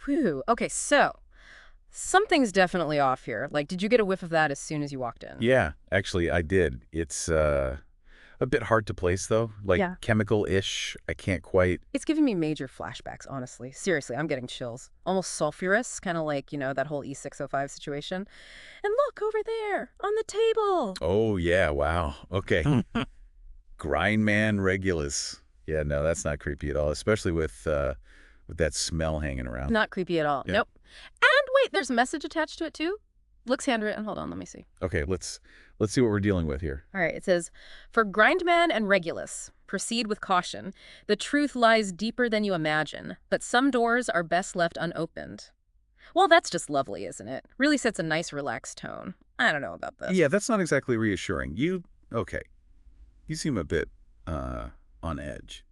Whew. Okay, so something's definitely off here. Like, did you get a whiff of that as soon as you walked in? Yeah, actually, I did. It's a bit hard to place, though. Like, Yeah. chemical-ish. I can't quite... It's giving me major flashbacks, honestly. Seriously, I'm getting chills. Almost sulfurous, kind of like, that whole E605 situation. And look over there, on the table. Oh, yeah, wow. Okay. Grindman Regulus. Yeah, no, that's not creepy at all, especially with that smell hanging around. Not creepy at all. Yeah. Nope. And wait, there's a message attached to it too? Looks handwritten. Hold on, let me see. Okay, let's see what we're dealing with here. All right, it says, "For Grindman and Regulus, proceed with caution. The truth lies deeper than you imagine, but some doors are best left unopened." Well, that's just lovely, isn't it? Really sets a nice, relaxed tone. I don't know about this. Yeah, that's not exactly reassuring. Okay, you seem a bit, on edge.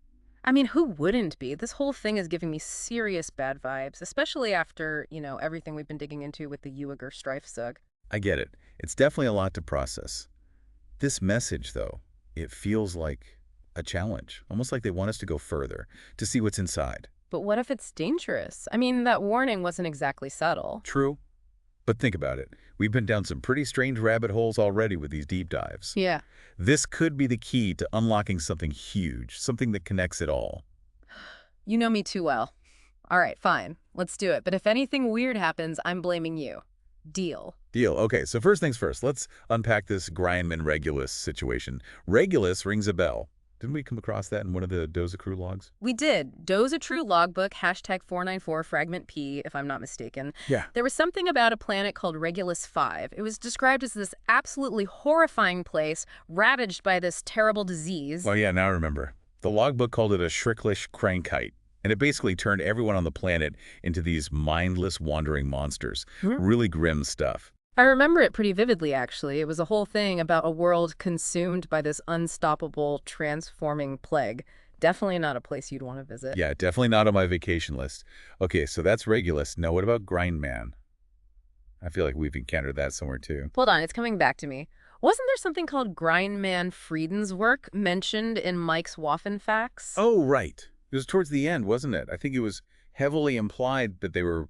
I mean, who wouldn't be? This whole thing is giving me serious bad vibes, especially after, everything we've been digging into with the Uiger Streifzug. I get it. It's definitely a lot to process. This message, though, it feels like a challenge, almost like they want us to go further, to see what's inside. But what if it's dangerous? I mean, that warning wasn't exactly subtle. True, but think about it. We've been down some pretty strange rabbit holes already with these deep dives. Yeah. This could be the key to unlocking something huge, something that connects it all. You know me too well. All right, fine. Let's do it. But if anything weird happens, I'm blaming you. Deal. Deal. Okay, so first things first, let's unpack this Grindman-Regulus situation. Regulus rings a bell. Didn't we come across that in one of the Doza crew logs? We did. Doe's a true logbook, hashtag 494 fragment P, if I'm not mistaken. Yeah. There was something about a planet called Regulus 5. It was described as this absolutely horrifying place ravaged by this terrible disease. Well, yeah, now I remember. The logbook called it a Schricklich Krankheit, and it basically turned everyone on the planet into these mindless, wandering monsters. Really grim stuff. I remember it pretty vividly, actually. It was a whole thing about a world consumed by this unstoppable, transforming plague. Definitely not a place you'd want to visit. Yeah, definitely not on my vacation list. Okay, so that's Regulus. Now what about Grindman? I feel like we've encountered that somewhere too. Hold on, it's coming back to me. Wasn't there something called Grindman Frieden's work mentioned in Mike's Waffen facts? Oh, right. It was towards the end, wasn't it? I think it was heavily implied that they were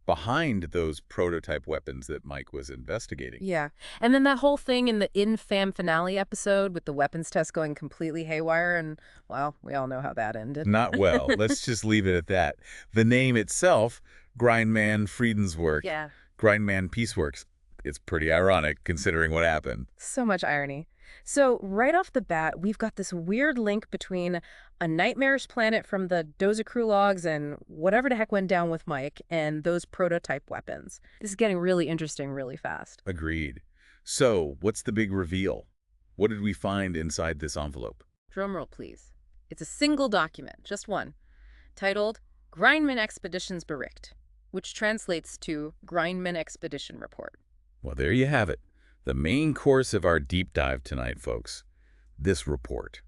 behind those prototype weapons that Mike was investigating. Yeah. And then that whole thing in the infam finale episode with the weapons test going completely haywire, and, well, we all know how that ended. Not well. Let's just leave it at that. The name itself, Grindman Friedenswerk, Yeah. Grindman Peaceworks, it's pretty ironic considering what happened. So much irony. So right off the bat, we've got this weird link between a nightmarish planet from the Doza crew logs and whatever the heck went down with Mike and those prototype weapons. This is getting really interesting really fast. Agreed. So, what's the big reveal? What did we find inside this envelope? Drumroll, please. It's a single document, just one, titled Grindman Expeditions Bericht, which translates to Grindman Expedition Report. Well, there you have it. The main course of our deep dive tonight, folks. This report.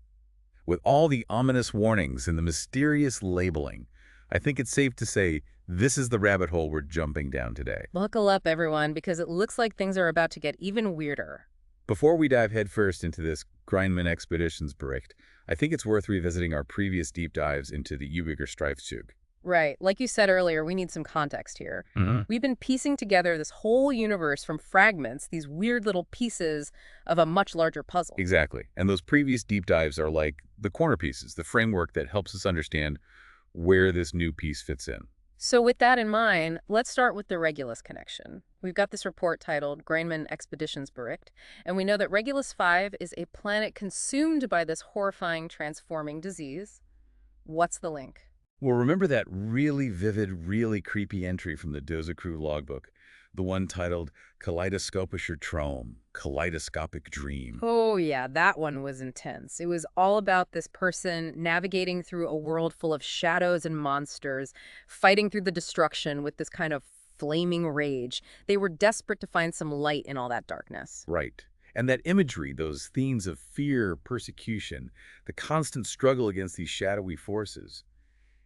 With all the ominous warnings and the mysterious labeling, I think it's safe to say this is the rabbit hole we're jumping down today. Buckle up, everyone, because it looks like things are about to get even weirder. Before we dive headfirst into this Grindman Expeditions Bericht, I think it's worth revisiting our previous deep dives into the Uiger Streifzug. Right. Like you said earlier, we need some context here. We've been piecing together this whole universe from fragments, these weird little pieces of a much larger puzzle. Exactly. And those previous deep dives are like the corner pieces, the framework that helps us understand where this new piece fits in. So with that in mind, let's start with the Regulus connection. We've got this report titled Grindman Expeditions Bericht, and we know that Regulus 5 is a planet consumed by this horrifying transforming disease. What's the link? Well, remember that really vivid, really creepy entry from the Doza crew logbook, the one titled Kaleidoscopischer Traum, Kaleidoscopic Dream. Oh yeah, that one was intense. It was all about this person navigating through a world full of shadows and monsters, fighting through the destruction with this kind of flaming rage. They were desperate to find some light in all that darkness. Right. And that imagery, those themes of fear, persecution, the constant struggle against these shadowy forces,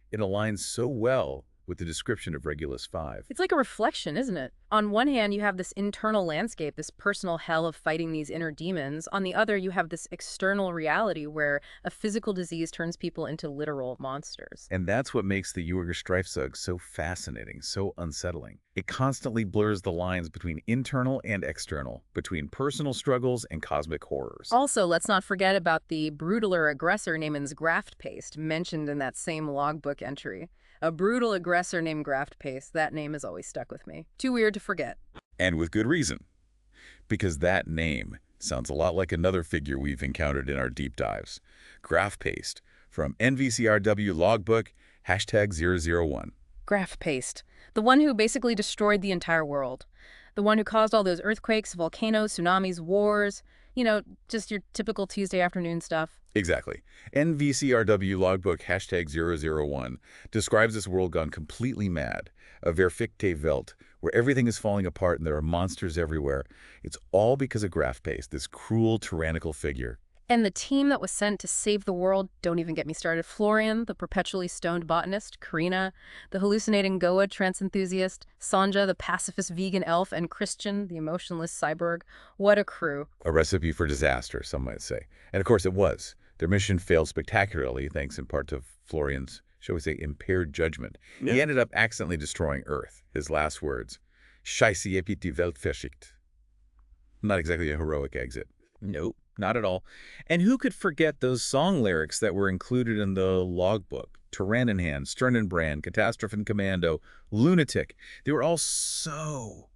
it aligns so well with the description of Regulus 5. It's like a reflection, isn't it? On one hand, you have this internal landscape, this personal hell of fighting these inner demons. On the other, you have this external reality where a physical disease turns people into literal monsters. And that's what makes the Uighur Streifzug so fascinating, so unsettling. It constantly blurs the lines between internal and external, between personal struggles and cosmic horrors. Also, let's not forget about the brutaler aggressor named Graft Paste, mentioned in that same logbook entry. A brutal aggressor named Graft Paste, that name has always stuck with me. Too weird to forget. And with good reason, because that name sounds a lot like another figure we've encountered in our deep dives. Graph Paste, from NVCRW logbook, #001. Graft Paste, the one who basically destroyed the entire world. The one who caused all those earthquakes, volcanoes, tsunamis, wars, just your typical Tuesday afternoon stuff. Exactly. NVCRW logbook #001 describes this world gone completely mad, a verfickte Welt, where everything is falling apart and there are monsters everywhere. It's all because of Graph Paste, this cruel, tyrannical figure. And the team that was sent to save the world, don't even get me started. Florian, the perpetually stoned botanist, Karina, the hallucinating Goa trance enthusiast, Sanja, the pacifist vegan elf, and Christian, the emotionless cyborg. What a crew. A recipe for disaster, some might say. And of course it was. Their mission failed spectacularly, thanks in part to Florian's, shall we say, impaired judgment. Yeah. He ended up accidentally destroying Earth. His last words, Scheiße, ich hab die Welt verschickt. Not exactly a heroic exit. Nope, not at all. And who could forget those song lyrics that were included in the logbook? Tyrannenhand, Sternenbrand, Catastrophe Commando, Lunatic. They were all so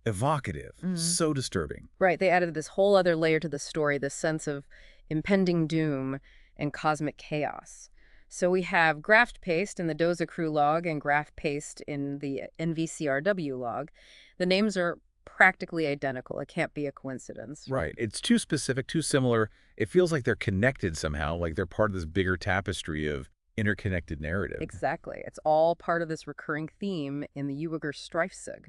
evocative, so disturbing. Right, they added this whole other layer to the story, this sense of impending doom and cosmic chaos. So we have Graft Paste in the Doza Crew log and Graft Paste in the NVCRW log. The names are practically identical. It can't be a coincidence. Right. It's too specific, too similar. It feels like they're connected somehow, like they're part of this bigger tapestry of interconnected narrative. Exactly. It's all part of this recurring theme in the Uighur Streifzug.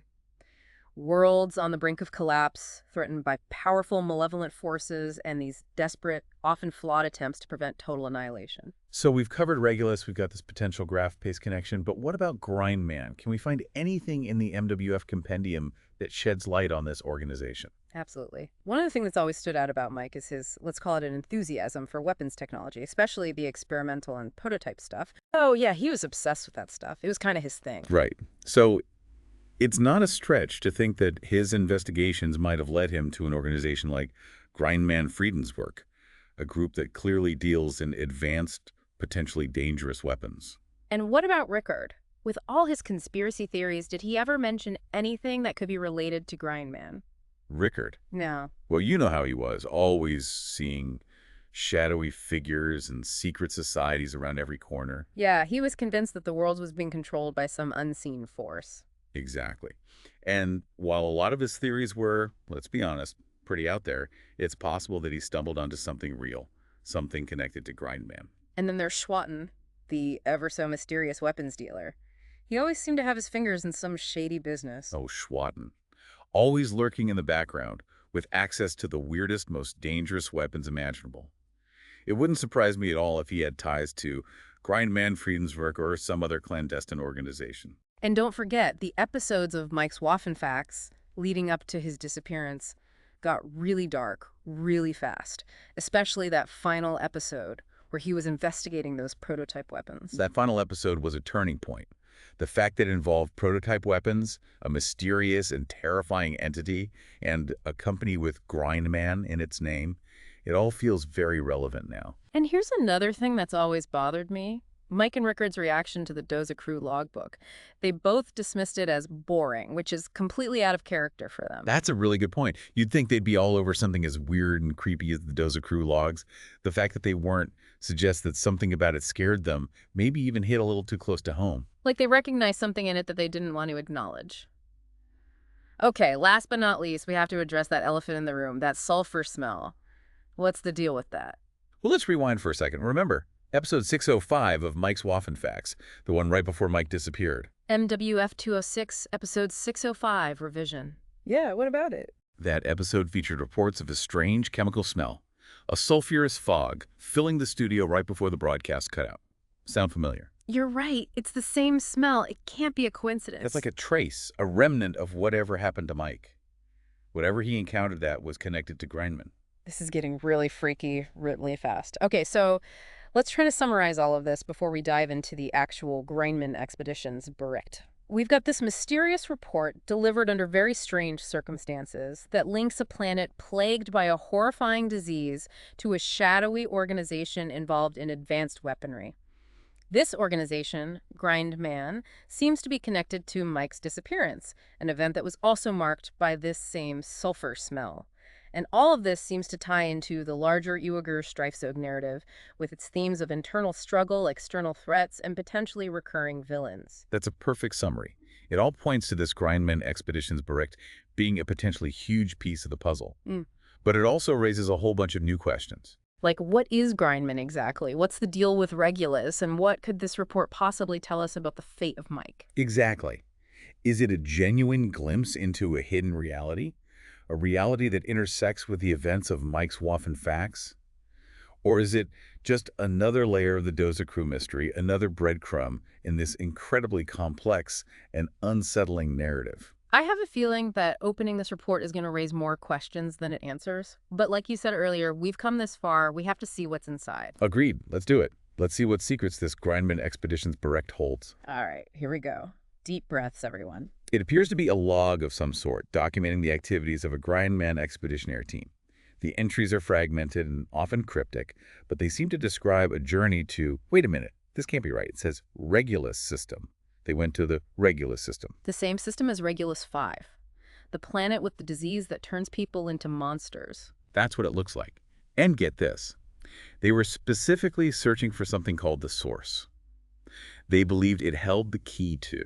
Worlds on the brink of collapse, threatened by powerful, malevolent forces and these desperate, often flawed attempts to prevent total annihilation. So we've covered Regulus, we've got this potential Graph Paste connection, but what about Grindmann? Can we find anything in the MWF compendium that sheds light on this organization? Absolutely. One of the things that's always stood out about Mike is his, let's call it an enthusiasm for weapons technology, especially the experimental and prototype stuff. Oh yeah, he was obsessed with that stuff. It was kind of his thing. Right. So it's not a stretch to think that his investigations might have led him to an organization like Grindmann Friedenswerk, a group that clearly deals in advanced, potentially dangerous weapons. And what about Rickard? With all his conspiracy theories, did he ever mention anything that could be related to Grindmann? Rickard? No. Well, you know how he was, always seeing shadowy figures and secret societies around every corner. Yeah, he was convinced that the world was being controlled by some unseen force. Exactly. And while a lot of his theories were, let's be honest, pretty out there, it's possible that he stumbled onto something real, something connected to Grindmann. And then there's Schwatten, the ever-so-mysterious weapons dealer. He always seemed to have his fingers in some shady business. Oh, Schwatten. Always lurking in the background, with access to the weirdest, most dangerous weapons imaginable. It wouldn't surprise me at all if he had ties to Grindmann Friedenswerk or some other clandestine organization. And don't forget, the episodes of Mike's Waffenfax leading up to his disappearance got really dark, really fast, especially that final episode where he was investigating those prototype weapons. That final episode was a turning point. The fact that it involved prototype weapons, a mysterious and terrifying entity, and a company with Grindmann in its name, it all feels very relevant now. And here's another thing that's always bothered me. Mike and Rickard's reaction to the Doza Crew logbook. They both dismissed it as boring, which is completely out of character for them. That's a really good point. You'd think they'd be all over something as weird and creepy as the Doza Crew logs. The fact that they weren't suggests that something about it scared them, maybe even hit a little too close to home. Like they recognized something in it that they didn't want to acknowledge. Okay, last but not least, we have to address that elephant in the room, that sulfur smell. What's the deal with that? Well, let's rewind for a second. Remember, episode 605 of Mike's Waffenfax, the one right before Mike disappeared. MWF 206, episode 605, revision. Yeah, what about it? That episode featured reports of a strange chemical smell, a sulfurous fog filling the studio right before the broadcast cut out. Sound familiar? You're right. It's the same smell. It can't be a That's coincidence. like a trace, a remnant of whatever happened to Mike. Whatever he encountered that was connected to Grindman. This is getting really freaky really fast. Okay, so let's try to summarize all of this before we dive into the actual Grindman expedition's bericht. We've got this mysterious report delivered under very strange circumstances that links a planet plagued by a horrifying disease to a shadowy organization involved in advanced weaponry. This organization, Grindmann, seems to be connected to Mike's disappearance, an event that was also marked by this same sulfur smell. And all of this seems to tie into the larger Uyghur Streifzug narrative, with its themes of internal struggle, external threats, and potentially recurring villains. That's a perfect summary. It all points to this Grindman expedition's bericht being a potentially huge piece of the puzzle. Mm. But it also raises a whole bunch of new questions. Like, what is Grindman exactly? What's the deal with Regulus? And what could this report possibly tell us about the fate of Mike? Exactly. Is it a genuine glimpse into a hidden reality? A reality that intersects with the events of Mike's Waffen facts? Or is it just another layer of the Doza crew mystery, another breadcrumb in this incredibly complex and unsettling narrative? I have a feeling that opening this report is going to raise more questions than it answers. But like you said earlier, we've come this far. We have to see what's inside. Agreed. Let's do it. Let's see what secrets this Grindman expedition's bericht holds. All right, here we go. Deep breaths, everyone. It appears to be a log of some sort, documenting the activities of a Grindman expeditionary team. The entries are fragmented and often cryptic, but they seem to describe a journey to, wait a minute, this can't be right. It says Regulus system. They went to the Regulus system. The same system as Regulus 5, the planet with the disease that turns people into monsters. That's what it looks like. And get this. They were specifically searching for something called the source. They believed it held the key to.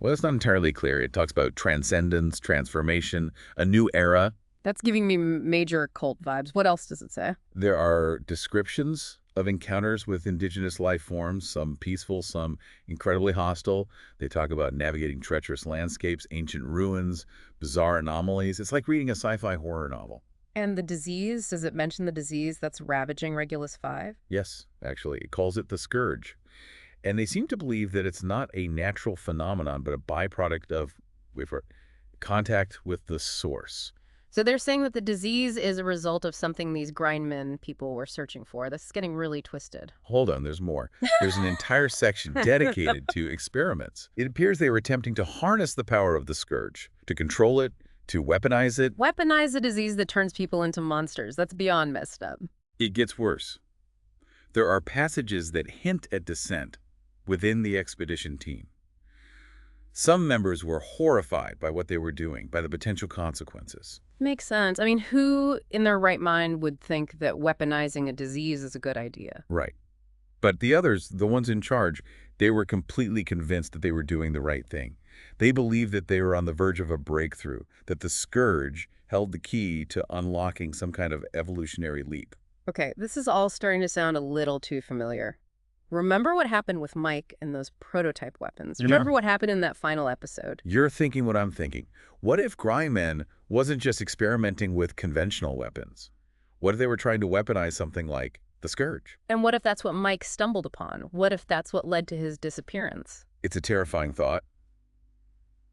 Well, it's not entirely clear. It talks about transcendence, transformation, a new era. That's giving me major cult vibes. What else does it say? There are descriptions of encounters with indigenous life forms, some peaceful, some incredibly hostile. They talk about navigating treacherous landscapes, ancient ruins, bizarre anomalies. It's like reading a sci-fi horror novel. And the disease, does it mention the disease that's ravaging Regulus 5? Yes, actually. It calls it the scourge. And they seem to believe that it's not a natural phenomenon, but a byproduct of, wait for it, contact with the source. So they're saying that the disease is a result of something these Grindman people were searching for. This is getting really twisted. Hold on, there's more. There's an entire section dedicated to experiments. It appears they were attempting to harness the power of the scourge, to control it, to weaponize it. Weaponize a disease that turns people into monsters. That's beyond messed up. It gets worse. There are passages that hint at dissent within the expedition team. Some members were horrified by what they were doing, by the potential consequences. Makes sense. I mean, who in their right mind would think that weaponizing a disease is a good idea? Right. But the others, the ones in charge, they were completely convinced that they were doing the right thing. They believed that they were on the verge of a breakthrough, that the scourge held the key to unlocking some kind of evolutionary leap. Okay, this is all starting to sound a little too familiar. Remember what happened with Mike and those prototype weapons? Yeah. Remember what happened in that final episode? You're thinking what I'm thinking. What if Grindman wasn't just experimenting with conventional weapons? What if they were trying to weaponize something like the scourge? And what if that's what Mike stumbled upon? What if that's what led to his disappearance? It's a terrifying thought.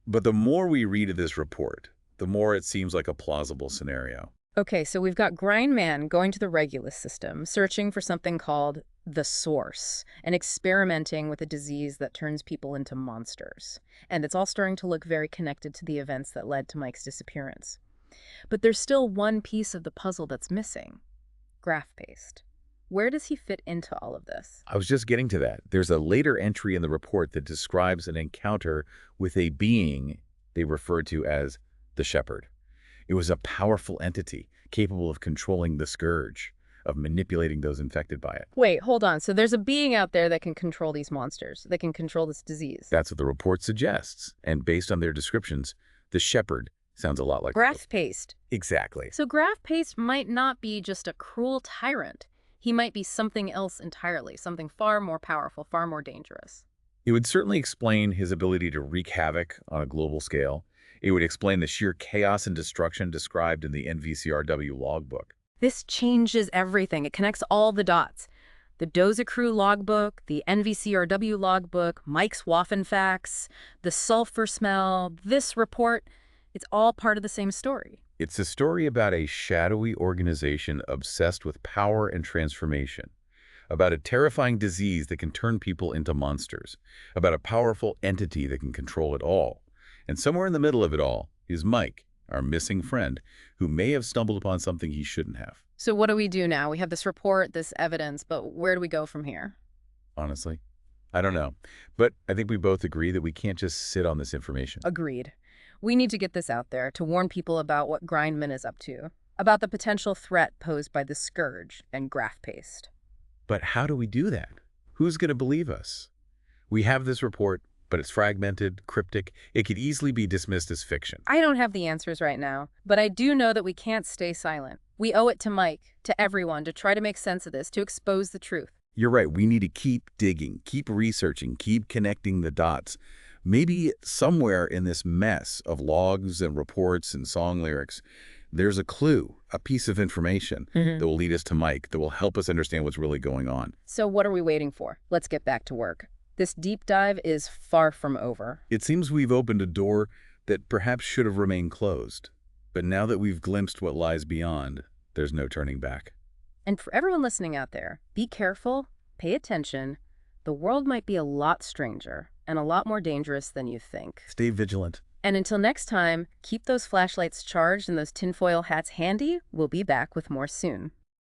But the more we read of this report, the more it seems like a plausible scenario. Okay, so we've got Grindman going to the Regulus system, searching for something called the source, and experimenting with a disease that turns people into monsters. And it's all starting to look very connected to the events that led to Mike's disappearance. But there's still one piece of the puzzle that's missing. Graph paste. Where does he fit into all of this? I was just getting to that. There's a later entry in the report that describes an encounter with a being they refer to as the Shepherd. It was a powerful entity capable of controlling the scourge, of manipulating those infected by it. Wait, hold on. So there's a being out there that can control these monsters, that can control this disease. That's what the report suggests. And based on their descriptions, the Shepherd sounds a lot like... Graph paste. Exactly. So Graph paste might not be just a cruel tyrant. He might be something else entirely, something far more powerful, far more dangerous. It would certainly explain his ability to wreak havoc on a global scale. It would explain the sheer chaos and destruction described in the NVCRW logbook. This changes everything. It connects all the dots. The Doza Crew logbook, the NVCRW logbook, Mike's Waffen facts, the sulfur smell, this report, it's all part of the same story. It's a story about a shadowy organization obsessed with power and transformation, about a terrifying disease that can turn people into monsters, about a powerful entity that can control it all. And somewhere in the middle of it all is Mike, our missing friend, who may have stumbled upon something he shouldn't have. So what do we do now? We have this report, this evidence, but where do we go from here? Honestly, I don't know. But I think we both agree that we can't just sit on this information. Agreed. We need to get this out there to warn people about what Grindmann is up to, about the potential threat posed by the scourge and graph paste. But how do we do that? Who's going to believe us? We have this report, but it's fragmented, cryptic. It could easily be dismissed as fiction. I don't have the answers right now, but I do know that we can't stay silent. We owe it to Mike, to everyone, to try to make sense of this, to expose the truth. You're right. We need to keep digging, keep researching, keep connecting the dots. Maybe somewhere in this mess of logs and reports and song lyrics, there's a clue, a piece of information that will lead us to Mike, that will help us understand what's really going on. So what are we waiting for? Let's get back to work. This deep dive is far from over. It seems we've opened a door that perhaps should have remained closed. But now that we've glimpsed what lies beyond, there's no turning back. And for everyone listening out there, be careful, pay attention. The world might be a lot stranger and a lot more dangerous than you think. Stay vigilant. And until next time, keep those flashlights charged and those tinfoil hats handy. We'll be back with more soon.